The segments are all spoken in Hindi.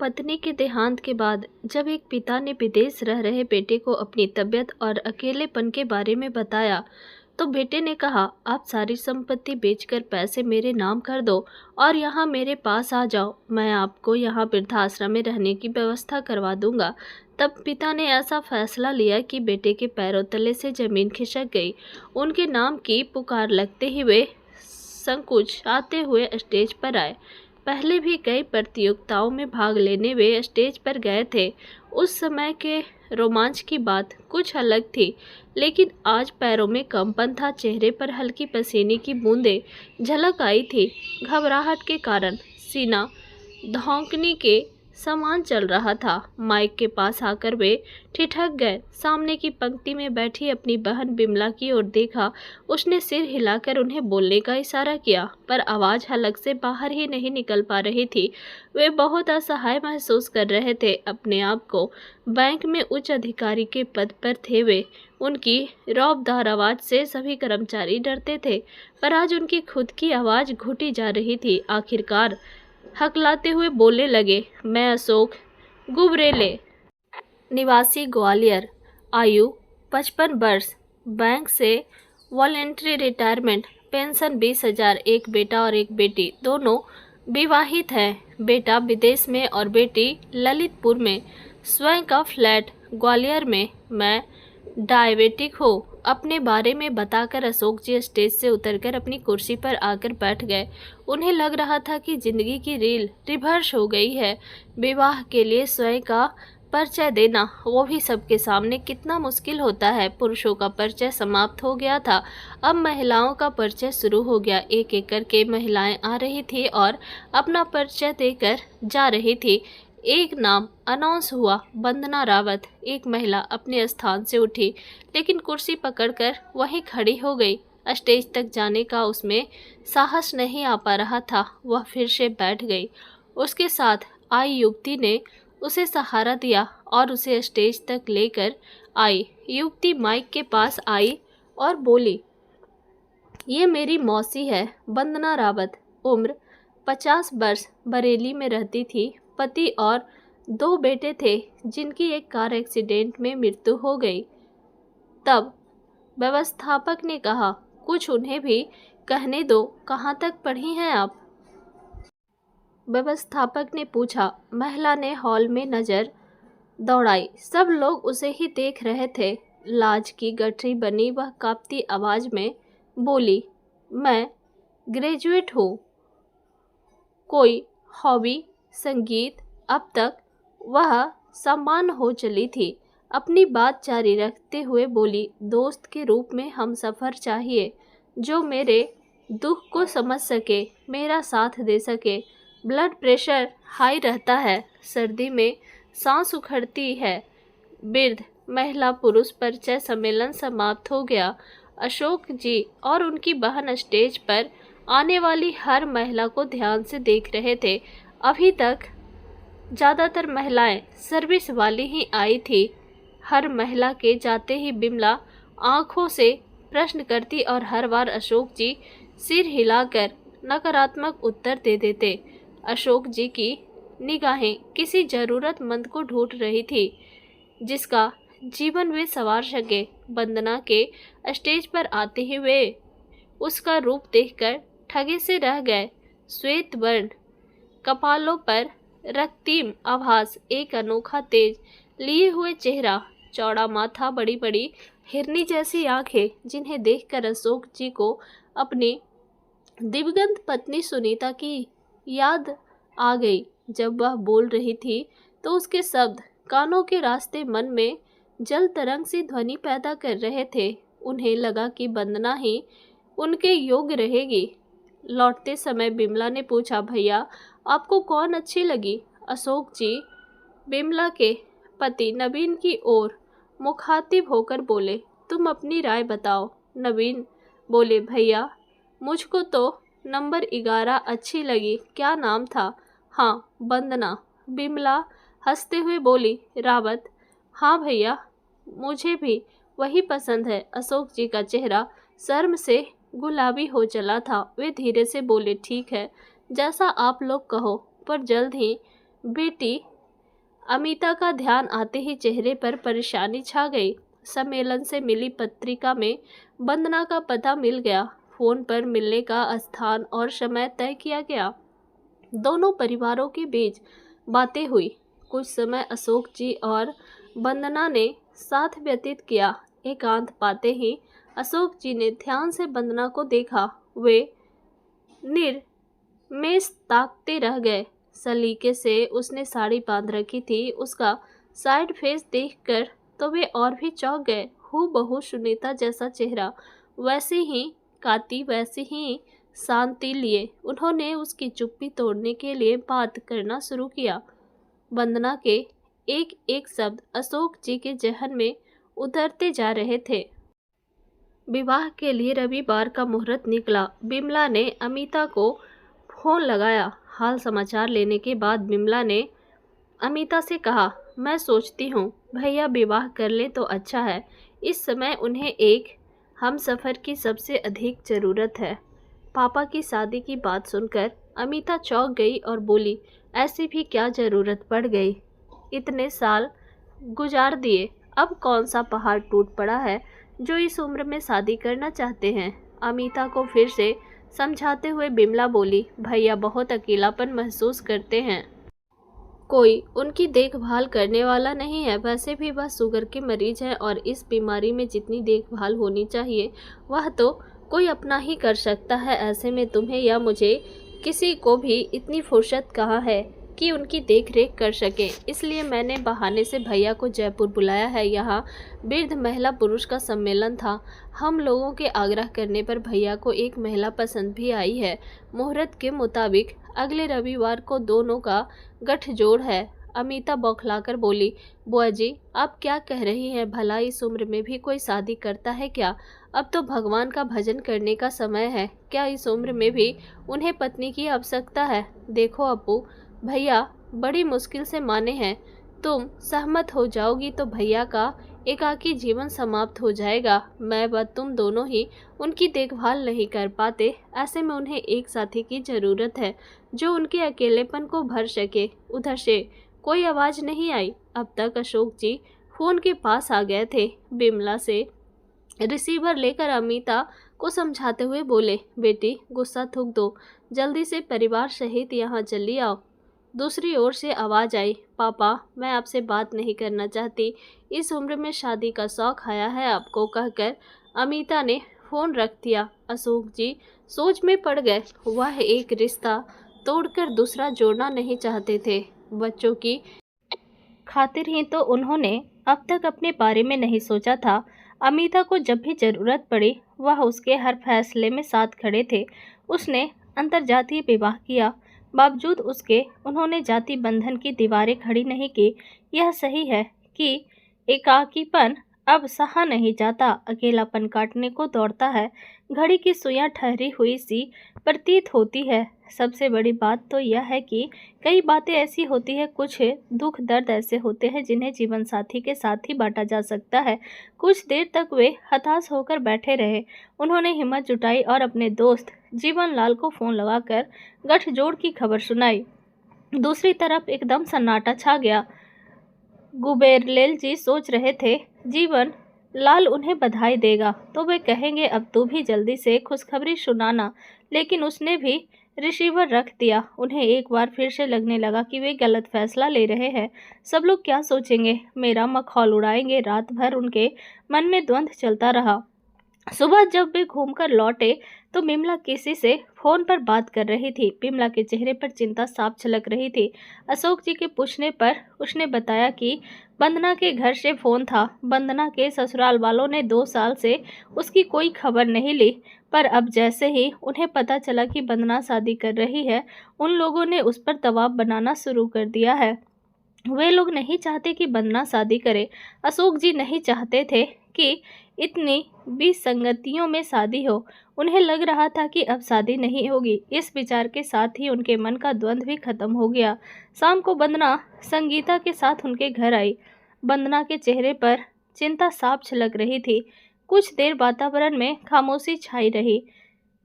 पत्नी के देहांत के बाद जब एक पिता ने विदेश रह रहे बेटे को अपनी तबीयत और अकेलेपन के बारे में बताया, तो बेटे ने कहा, आप सारी संपत्ति बेचकर पैसे मेरे नाम कर दो और यहाँ मेरे पास आ जाओ, मैं आपको यहाँ वृद्धाश्रम में रहने की व्यवस्था करवा दूंगा। तब पिता ने ऐसा फैसला लिया कि बेटे के पैरों तले से जमीन खिसक गई। उनके नाम की पुकार लगते ही वे संकुचाते हुए स्टेज पर आए। पहले भी कई प्रतियोगिताओं में भाग लेने वे स्टेज पर गए थे। उस समय के रोमांच की बात कुछ अलग थी, लेकिन आज पैरों में कंपन था, चेहरे पर हल्की पसीने की बूंदें झलक आई थी। घबराहट के कारण सीना धौंकने के समान चल रहा था। माइक के पास आकर वे ठिठक गए। सामने की पंक्ति में बैठी अपनी बहन बिमला की ओर देखा। उसने सिर हिलाकर उन्हें बोलने का इशारा किया, पर आवाज़ हलक से बाहर ही नहीं निकल पा रही थी। वे बहुत असहाय महसूस कर रहे थे अपने आप को। बैंक में उच्च अधिकारी के पद पर थे वे। उनकी रौबदार आवाज़ से सभी कर्मचारी डरते थे, पर आज उनकी खुद की आवाज़ घुटी जा रही थी। आखिरकार हकलाते हुए बोलने लगे, मैं अशोक गुबरेले, निवासी ग्वालियर, आयु 55 वर्ष, बैंक से वॉलंटरी रिटायरमेंट, पेंशन 20,000, एक बेटा और एक बेटी, दोनों विवाहित हैं। बेटा विदेश में और बेटी ललितपुर में, स्वयं का फ्लैट ग्वालियर में। मैं डायबिटिक हूँ। अपने बारे में बताकर अशोक जी स्टेज से उतरकर अपनी कुर्सी पर आकर बैठ गए। उन्हें लग रहा था कि जिंदगी की रील रिवर्स हो गई है। विवाह के लिए स्वयं का परिचय देना, वो भी सबके सामने, कितना मुश्किल होता है। पुरुषों का परिचय समाप्त हो गया था, अब महिलाओं का परिचय शुरू हो गया। एक एक करके महिलाएं आ रही थी और अपना परिचय देकर जा रही थी। एक नाम अनाउंस हुआ, वंदना रावत। एक महिला अपने स्थान से उठी, लेकिन कुर्सी पकड़कर वहीं खड़ी हो गई। स्टेज तक जाने का उसमें साहस नहीं आ पा रहा था। वह फिर से बैठ गई। उसके साथ आई युवती ने उसे सहारा दिया और उसे स्टेज तक लेकर आई। युवती माइक के पास आई और बोली, ये मेरी मौसी है, वंदना रावत, उम्र 50 वर्ष, बरेली में रहती थी। पति और 2 बेटे थे, जिनकी एक कार एक्सीडेंट में मृत्यु हो गई। तब व्यवस्थापक ने कहा, कुछ उन्हें भी कहने दो, कहाँ तक पढ़ी हैं आप? व्यवस्थापक ने पूछा। महिला ने हॉल में नज़र दौड़ाई। सब लोग उसे ही देख रहे थे। लाज की गठरी बनी वह कांपती आवाज़ में बोली, मैं ग्रेजुएट हूँ। कोई हॉबी? संगीत? अब तक वह सम्मान हो चली थी। अपनी बात जारी रखते हुए बोली, दोस्त के रूप में हम सफ़र चाहिए, जो मेरे दुख को समझ सके, मेरा साथ दे सके। ब्लड प्रेशर हाई रहता है, सर्दी में सांस उखड़ती है। वृद्ध महिला पुरुष परिचय सम्मेलन समाप्त हो गया। अशोक जी और उनकी बहन स्टेज पर आने वाली हर महिला को ध्यान से देख रहे थे। अभी तक ज़्यादातर महिलाएं सर्विस वाली ही आई थी। हर महिला के जाते ही बिमला आंखों से प्रश्न करती और हर बार अशोक जी सिर हिलाकर नकारात्मक उत्तर दे देते। अशोक जी की निगाहें किसी ज़रूरतमंद को ढूंढ रही थी, जिसका जीवन वे संवार सके। वंदना के स्टेज पर आते ही वे उसका रूप देखकर ठगे से रह गए। श्वेत वर्ण, कपालों पर रक्तीम आभास, एक अनोखा तेज लिए हुए चेहरा, चौड़ा माथा, बड़ी बड़ी हिरनी जैसी आंखें, जिन्हें देखकर अशोक जी को अपनी दिवंगत पत्नी सुनीता की याद आ गई। जब वह बोल रही थी तो उसके शब्द कानों के रास्ते मन में जल तरंग सी ध्वनि पैदा कर रहे थे। उन्हें लगा कि वंदना ही उनके योग्य रहेगी। लौटते समय बिमला ने पूछा, भैया आपको कौन अच्छी लगी? अशोक जी बिमला के पति नवीन की ओर मुखातिब होकर बोले, तुम अपनी राय बताओ। नवीन बोले, भैया मुझको तो नंबर 11 अच्छी लगी। क्या नाम था? हाँ, वंदना। बिमला हंसते हुए बोली, रावत। हाँ भैया, मुझे भी वही पसंद है। अशोक जी का चेहरा शर्म से गुलाबी हो चला था। वे धीरे से बोले, ठीक है, जैसा आप लोग कहो, पर जल्द ही बेटी अमिता का ध्यान आते ही चेहरे पर परेशानी छा गई। सम्मेलन से मिली पत्रिका में वंदना का पता मिल गया। फोन पर मिलने का स्थान और समय तय किया गया। दोनों परिवारों के बीच बातें हुई। कुछ समय अशोक जी और वंदना ने साथ व्यतीत किया। एकांत पाते ही अशोक जी ने ध्यान से वंदना को देखा। वे निर्मेष ताकते रह गए। सलीके से उसने साड़ी बांध रखी थी। उसका साइड फेस देखकर तो वे और भी चौंक गए। हूबहू सुनीता जैसा चेहरा, वैसे ही काती, वैसे ही शांति लिए उन्होंने उसकी चुप्पी तोड़ने के लिए बात करना शुरू किया। वंदना के एक एक शब्द अशोक जी के जहन में उतरते जा रहे थे। विवाह के लिए रविवार का मुहूर्त निकला। बिमला ने अमिता को फोन लगाया। हाल समाचार लेने के बाद बिमला ने अमिता से कहा, मैं सोचती हूँ भैया विवाह कर लें तो अच्छा है। इस समय उन्हें एक हमसफ़र की सबसे अधिक ज़रूरत है। पापा की शादी की बात सुनकर अमिता चौंक गई और बोली, ऐसी भी क्या ज़रूरत पड़ गई? इतने साल गुजार दिए, अब कौन सा पहाड़ टूट पड़ा है जो इस उम्र में शादी करना चाहते हैं? अमिता को फिर से समझाते हुए बिमला बोली, भैया बहुत अकेलापन महसूस करते हैं। कोई उनकी देखभाल करने वाला नहीं है। वैसे भी वह शुगर के मरीज हैं और इस बीमारी में जितनी देखभाल होनी चाहिए वह तो कोई अपना ही कर सकता है। ऐसे में तुम्हें या मुझे किसी को भी इतनी फुर्सत कहाँ है कि उनकी देख रेख कर सके। इसलिए मैंने बहाने से भैया को जयपुर बुलाया है। यहाँ वृद्ध महिला पुरुष का सम्मेलन था। हम लोगों के आग्रह करने पर भैया को एक महिला पसंद भी आई है। मुहूर्त के मुताबिक अगले रविवार को दोनों का गठजोड़ है। अमिता बौखलाकर बोली, बुआ जी आप क्या कह रही हैं? भला इस उम्र में भी कोई शादी करता है क्या? अब तो भगवान का भजन करने का समय है। क्या इस उम्र में भी उन्हें पत्नी की आवश्यकता है? देखो अप्पू, भैया बड़ी मुश्किल से माने हैं। तुम सहमत हो जाओगी तो भैया का एकाकी जीवन समाप्त हो जाएगा। मैं व तुम दोनों ही उनकी देखभाल नहीं कर पाते। ऐसे में उन्हें एक साथी की ज़रूरत है जो उनके अकेलेपन को भर सके। उधर से कोई आवाज़ नहीं आई। अब तक अशोक जी फ़ोन के पास आ गए थे। बिमला से रिसीवर लेकर अमिता को समझाते हुए बोले, बेटी गुस्सा थूक दो, जल्दी से परिवार सहित यहाँ चली आओ। दूसरी ओर से आवाज़ आई, पापा मैं आपसे बात नहीं करना चाहती। इस उम्र में शादी का शौक आया है आपको, कहकर अमिता ने फ़ोन रख दिया। अशोक जी सोच में पड़ गए। वह एक रिश्ता तोड़कर दूसरा जोड़ना नहीं चाहते थे। बच्चों की खातिर ही तो उन्होंने अब तक अपने बारे में नहीं सोचा था। अमिता को जब भी ज़रूरत पड़ी वह उसके हर फैसले में साथ खड़े थे। उसने अंतर्जातीय विवाह किया, बावजूद उसके उन्होंने जाति बंधन की दीवारें खड़ी नहीं की। यह सही है कि एकाकीपन अब सहा नहीं जाता, अकेलापन काटने को दौड़ता है। घड़ी की सुइयां ठहरी हुई सी प्रतीत होती है। सबसे बड़ी बात तो यह है कि कई बातें ऐसी होती है, कुछ दुख दर्द ऐसे होते हैं जिन्हें जीवन साथी के साथ ही बांटा जा सकता है। कुछ देर तक वे हताश होकर बैठे रहे। उन्होंने हिम्मत जुटाई और अपने दोस्त जीवन लाल को फ़ोन लगाकर गठजोड़ की खबर सुनाई। दूसरी तरफ एकदम सन्नाटा छा गया। गुबेरलेल जी सोच रहे थे जीवन लाल उन्हें बधाई देगा तो वे कहेंगे अब तू भी जल्दी से खुशखबरी सुनाना, लेकिन उसने भी रिसीवर रख दिया। उन्हें एक बार फिर से लगने लगा कि वे गलत फैसला ले रहे हैं। सब लोग क्या सोचेंगे, मेरा मखौल उड़ाएंगे। रात भर उनके मन में द्वंद्व चलता रहा। सुबह जब वे घूमकर लौटे तो बिमला किसी से फोन पर बात कर रही थी। बिमला के चेहरे पर चिंता साफ झलक रही थी। अशोक जी के पूछने पर उसने बताया कि वंदना के घर से फोन था। वंदना के ससुराल वालों ने 2 साल से उसकी कोई खबर नहीं ली, पर अब जैसे ही उन्हें पता चला कि वंदना शादी कर रही है, उन लोगों ने उस पर दबाव बनाना शुरू कर दिया है। वे लोग नहीं चाहते कि वंदना शादी करे। अशोक जी नहीं चाहते थे कि इतनी विसंगतियों में शादी हो। उन्हें लग रहा था कि अब शादी नहीं होगी। इस विचार के साथ ही उनके मन का द्वंद्व भी खत्म हो गया। शाम को वंदना संगीता के साथ उनके घर आई। वंदना के चेहरे पर चिंता साफ झलक रही थी। कुछ देर वातावरण में खामोशी छाई रही।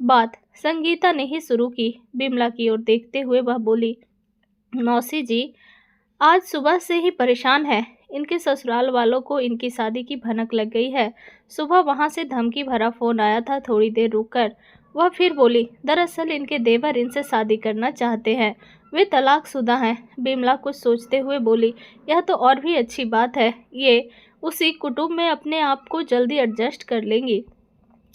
बात संगीता ने ही शुरू की। बिमला की ओर देखते हुए वह बोली, मौसी जी आज सुबह से ही परेशान है। इनके ससुराल वालों को इनकी शादी की भनक लग गई है। सुबह वहां से धमकी भरा फोन आया था। थोड़ी देर रुककर वह फिर बोली, दरअसल इनके देवर इनसे शादी करना चाहते हैं। वे तलाकशुदा हैं। बिमला कुछ सोचते हुए बोली, यह तो और भी अच्छी बात है। ये उसी कुटुंब में अपने आप को जल्दी एडजस्ट कर लेंगी।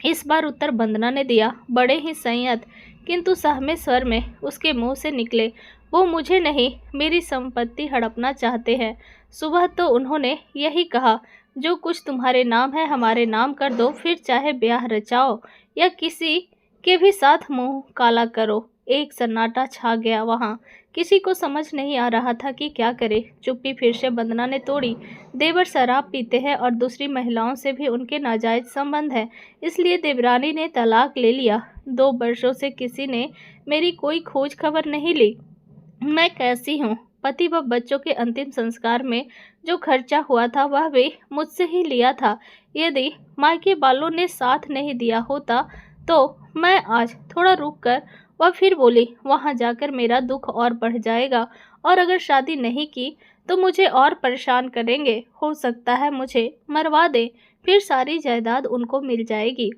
इस बार उत्तर वंदना ने दिया, बड़े ही संयत किंतु सहमे स्वर में उसके मुंह से निकले, वो मुझे नहीं, मेरी संपत्ति हड़पना चाहते हैं। सुबह तो उन्होंने यही कहा, जो कुछ तुम्हारे नाम है हमारे नाम कर दो, फिर चाहे ब्याह रचाओ या किसी के भी साथ मुंह काला करो। एक सन्नाटा छा गया वहाँ। किसी को समझ नहीं आ रहा था कि क्या करे। चुप्पी फिर से वंदना ने तोड़ी। देवर शराब पीते हैं और दूसरी महिलाओं से भी उनके नाजायज संबंध है, इसलिए देवरानी ने तलाक ले लिया। 2 वर्षों से किसी ने मेरी कोई खोज खबर नहीं ली। मैं कैसी हूँ? पति व बच्चों के अंतिम संस्कार में जो खर्चा हुआ था वह भी मुझसे ही लिया था। यदि मायके वालों ने साथ नहीं दिया होता तो मैं आज थोड़ा रुक कर वह फिर बोली, वहां जाकर मेरा दुख और बढ़ जाएगा, और अगर शादी नहीं की तो मुझे और परेशान करेंगे। हो सकता है मुझे मरवा दे, फिर सारी जायदाद उनको मिल जाएगी।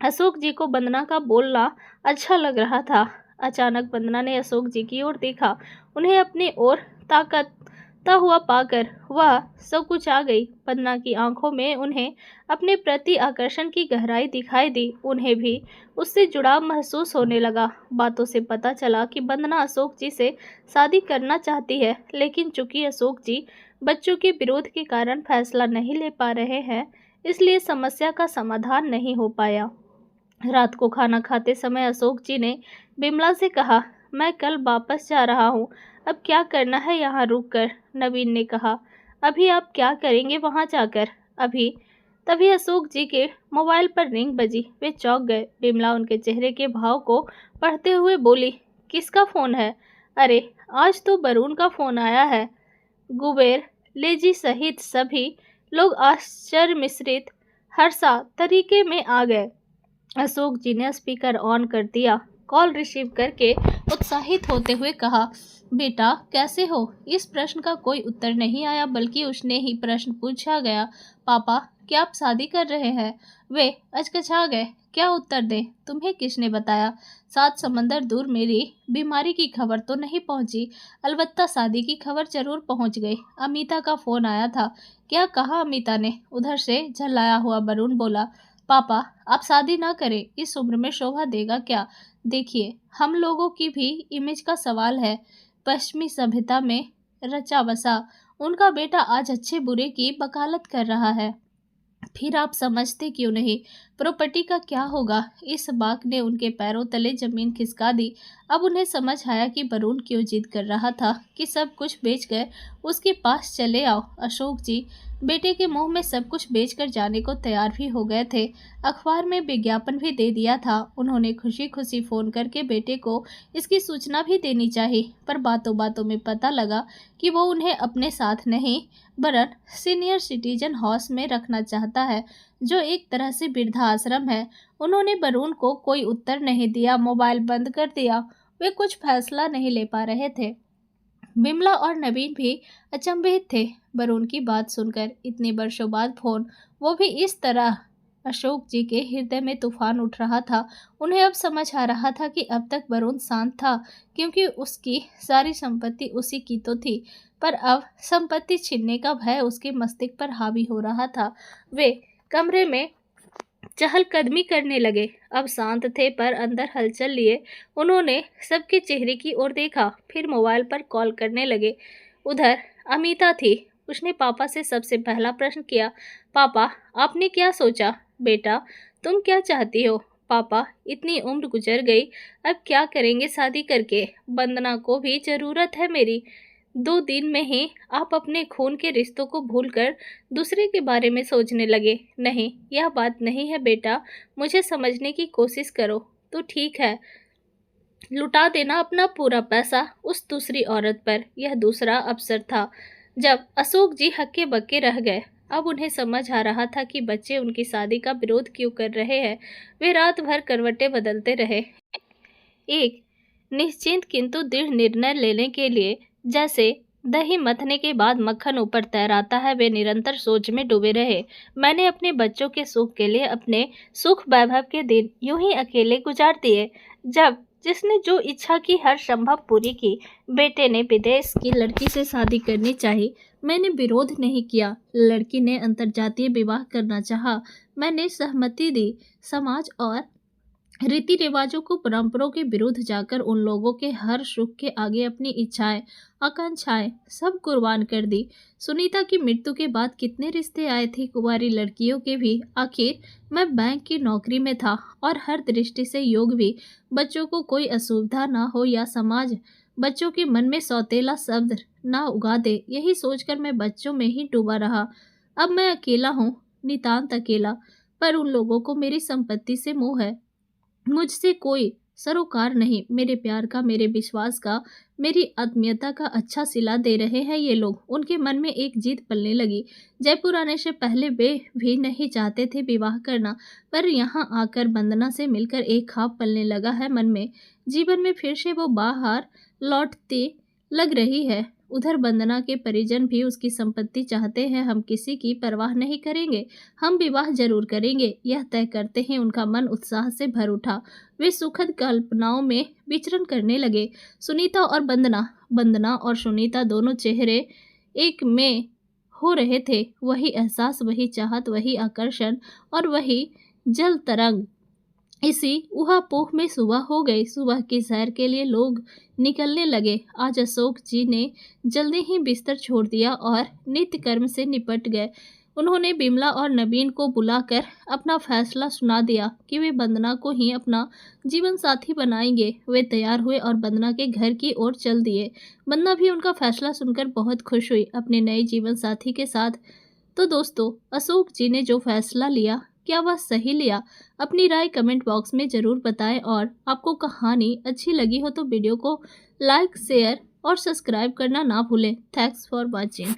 अशोक जी को वंदना का बोलना अच्छा लग रहा था। अचानक वंदना ने अशोक जी की ओर देखा। उन्हें अपनी ओर ताकता हुआ पाकर वह सब कुछ आ गई। वंदना की आंखों में उन्हें अपने प्रति आकर्षण की गहराई दिखाई दी। उन्हें भी उससे जुड़ाव महसूस होने लगा। बातों से पता चला कि वंदना अशोक जी से शादी करना चाहती है, लेकिन चूंकि अशोक जी बच्चों के विरोध के कारण फैसला नहीं ले पा रहे हैं, इसलिए समस्या का समाधान नहीं हो पाया। रात को खाना खाते समय अशोक जी ने बिमला से कहा, मैं कल वापस जा रहा हूँ, अब क्या करना है यहाँ रुककर? नवीन ने कहा, अभी आप क्या करेंगे वहाँ जाकर? अभी। तभी अशोक जी के मोबाइल पर रिंग बजी। वे चौंक गए। बिमला उनके चेहरे के भाव को पढ़ते हुए बोली, किसका फोन है? अरे आज तो वरुण का फोन आया है। कुबेर लेजी सहित सभी लोग आश्चर्य मिश्रित हर्षा तरीके में आ गए। अशोक जी ने स्पीकर ऑन कर दिया। कॉल रिसीव करके उत्साहित होते हुए कहा, बेटा कैसे हो? इस प्रश्न का कोई उत्तर नहीं आया, बल्कि उसने ही प्रश्न पूछा गया, पापा क्या आप शादी कर रहे हैं? वे अचकचा गए। क्या उत्तर दें? तुम्हें किसने बताया? 7 समंदर दूर मेरी बीमारी की खबर तो नहीं पहुंची, अलबत्ता शादी की खबर जरूर पहुंच गई। अमिता का फोन आया था। क्या कहा अमिता ने? उधर से झल्लाया हुआ वरुण बोला, पापा आप शादी ना करें, इस उम्र में शोभा देगा क्या? देखिए हम लोगों की भी इमेज का सवाल है। पश्चिमी सभ्यता में रचा बसा उनका बेटा आज अच्छे बुरे की वकालत कर रहा है। फिर आप समझते क्यों नहीं? प्रॉपर्टी का क्या होगा? इस बात ने उनके पैरों तले जमीन खिसका दी। अब उन्हें समझ आया कि वरुण क्यों जिद कर रहा था कि सब कुछ बेचकर उसके पास चले आओ। अशोक जी बेटे के मुंह में सब कुछ बेचकर जाने को तैयार भी हो गए थे। अखबार में विज्ञापन भी दे दिया था। उन्होंने खुशी खुशी फोन करके बेटे को इसकी सूचना भी देनी चाहिए, पर बातों बातों में पता लगा कि वो उन्हें अपने साथ नहीं वरन सीनियर सिटीजन हाउस में रखना चाहता है, जो एक तरह से वृद्धाश्रम है। उन्होंने वरुण को कोई उत्तर नहीं दिया, मोबाइल बंद कर दिया। वे कुछ फैसला नहीं ले पा रहे थे। बिमला और नवीन भी अचंभित थे वरुण की बात सुनकर। इतने वर्षों बाद फोन, वो भी इस तरह। अशोक जी के हृदय में तूफान उठ रहा था। उन्हें अब समझ आ रहा था कि अब तक वरुण शांत था क्योंकि उसकी सारी संपत्ति उसी की तो थी, पर अब संपत्ति छीनने का भय उसके मस्तिष्क पर हावी हो रहा था। वे कमरे में चहलकदमी करने लगे। अब शांत थे पर अंदर हलचल लिए उन्होंने सबके चेहरे की ओर देखा, फिर मोबाइल पर कॉल करने लगे। उधर अमिता थी। उसने पापा से सबसे पहला प्रश्न किया, पापा आपने क्या सोचा? बेटा तुम क्या चाहती हो? पापा इतनी उम्र गुजर गई, अब क्या करेंगे शादी करके? वंदना को भी जरूरत है मेरी। 2 दिन में ही आप अपने खून के रिश्तों को भूलकर दूसरे के बारे में सोचने लगे। नहीं, यह बात नहीं है बेटा, मुझे समझने की कोशिश करो। तो ठीक है, लुटा देना अपना पूरा पैसा उस दूसरी औरत पर। यह दूसरा अवसर था जब अशोक जी हक्के बक्के रह गए। अब उन्हें समझ आ रहा था कि बच्चे उनकी शादी का विरोध क्यों कर रहे हैं। वे रात भर करवटें बदलते रहे, एक निश्चिंत किंतु दृढ़ निर्णय लेने के लिए, जैसे दही मथने के बाद मक्खन ऊपर तैराता है, वे निरंतर सोच में डूबे रहे। मैंने अपने बच्चों के सुख के लिए अपने सुख वैभव के दिन यूं ही अकेले गुजार दिए। जब जिसने जो इच्छा की हर संभव पूरी की। बेटे ने विदेश की लड़की से शादी करनी चाहिए, मैंने विरोध नहीं किया। लड़की ने अंतर्जातीय विवाह करना चाहा, मैंने सहमति दी। समाज और रीति रिवाजों को परंपराओं के विरुद्ध जाकर उन लोगों के हर सुख के आगे अपनी इच्छाएं आकांक्षाएं सब कुर्बान कर दी। सुनीता की मृत्यु के बाद कितने रिश्ते आए थे कुंवारी लड़कियों के भी। आखिर मैं बैंक की नौकरी में था और हर दृष्टि से योग भी। बच्चों को कोई असुविधा ना हो या समाज बच्चों के मन में सौतेला शब्द ना उगा दे, यही सोचकर मैं बच्चों में ही डूबा रहा। अब मैं अकेला हूँ, नितांत अकेला, पर उन लोगों को मेरी संपत्ति से मोह है। मुझसे कोई सरोकार नहीं। मेरे प्यार का, मेरे विश्वास का, मेरी आत्मीयता का अच्छा सिला दे रहे हैं ये लोग। उनके मन में एक जिद पलने लगी। जयपुर आने से पहले वे भी नहीं चाहते थे विवाह करना, पर यहाँ आकर वंदना से मिलकर एक ख्वाब पलने लगा है मन में। जीवन में फिर से वो बाहर लौटती लग रही है। उधर वंदना के परिजन भी उसकी संपत्ति चाहते हैं। हम किसी की परवाह नहीं करेंगे, हम विवाह जरूर करेंगे, यह तय करते ही उनका मन उत्साह से भर उठा। वे सुखद कल्पनाओं में विचरण करने लगे। सुनीता और वंदना, वंदना और सुनीता दोनों चेहरे एक में हो रहे थे। वही एहसास, वही चाहत, वही आकर्षण और वही जल तरंग। इसी ऊहापोह में सुबह हो गई। सुबह की सैर के लिए लोग निकलने लगे। आज अशोक जी ने जल्दी ही बिस्तर छोड़ दिया और नित्य कर्म से निपट गए। उन्होंने बिमला और नवीन को बुलाकर अपना फैसला सुना दिया कि वे वंदना को ही अपना जीवन साथी बनाएंगे। वे तैयार हुए और वंदना के घर की ओर चल दिए। वंदना भी उनका फैसला सुनकर बहुत खुश हुई अपने नए जीवन साथी के साथ। तो दोस्तों, अशोक जी ने जो फैसला लिया, क्या वह सही लिया? अपनी राय कमेंट बॉक्स में ज़रूर बताएं और आपको कहानी अच्छी लगी हो तो वीडियो को लाइक, शेयर और सब्सक्राइब करना ना भूलें। Thanks for watching.